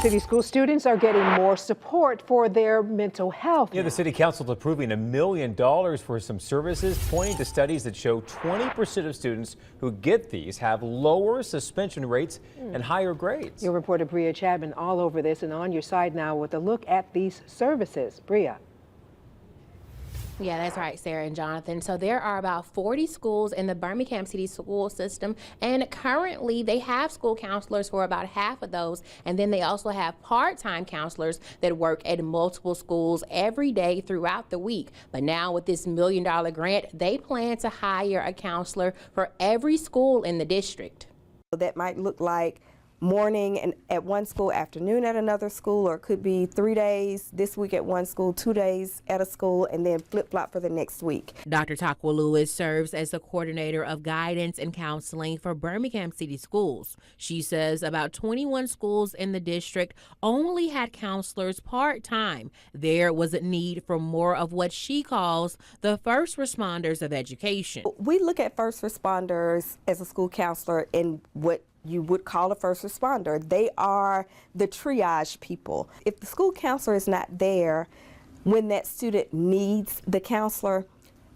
City school students are getting more support for their mental health. Yeah, the city council is approving $1 million for some services, pointing to studies that show 20% of students who get these have lower suspension rates and higher grades. Your reporter Bria Chapman all over this and on your side now with a look at these services. Bria. Yeah, that's right, Sarah and Jonathan. So there are about 40 schools in the Birmingham City school system, and currently they have school counselors for about half of those, and then they also have part-time counselors that work at multiple schools every day throughout the week. But now with this $1 million grant, they plan to hire a counselor for every school in the district. That might look like morning and at one school, afternoon at another school, or it could be 3 days this week at one school, 2 days at a school, and then flip-flop for the next week. Dr. Takwa Lewis serves as the coordinator of guidance and counseling for Birmingham City schools. She says about 21 schools in the district only had counselors part-time. There was a need for more of what she calls the first responders of education. We look at first responders as a school counselor in what you would call a first responder. They are the triage people. If the school counselor is not there when that student needs the counselor,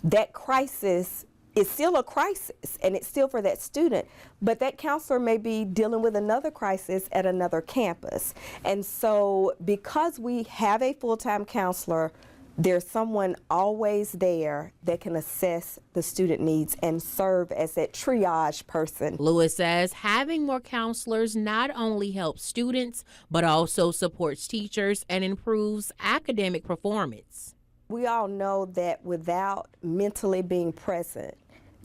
that crisis is still a crisis and it's still for that student, but that counselor may be dealing with another crisis at another campus. And so because we have a full-time counselor, there's someone always there that can assess the student needs and serve as that triage person. Lewis says having more counselors not only helps students, but also supports teachers and improves academic performance. We all know that without mentally being present,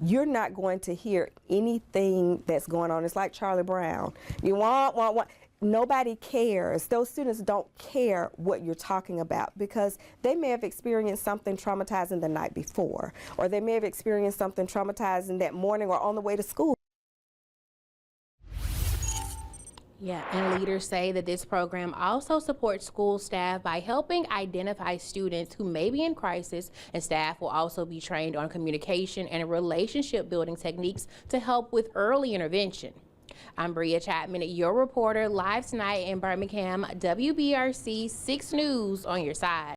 you're not going to hear anything that's going on. It's like Charlie Brown. You want. Nobody cares. Those students don't care what you're talking about because they may have experienced something traumatizing the night before, or they may have experienced something traumatizing that morning or on the way to school. Yeah, and leaders say that this program also supports school staff by helping identify students who may be in crisis, and staff will also be trained on communication and relationship building techniques to help with early intervention. I'm Bria Chapman, your reporter, live tonight in Birmingham, WBRC 6 News on your side.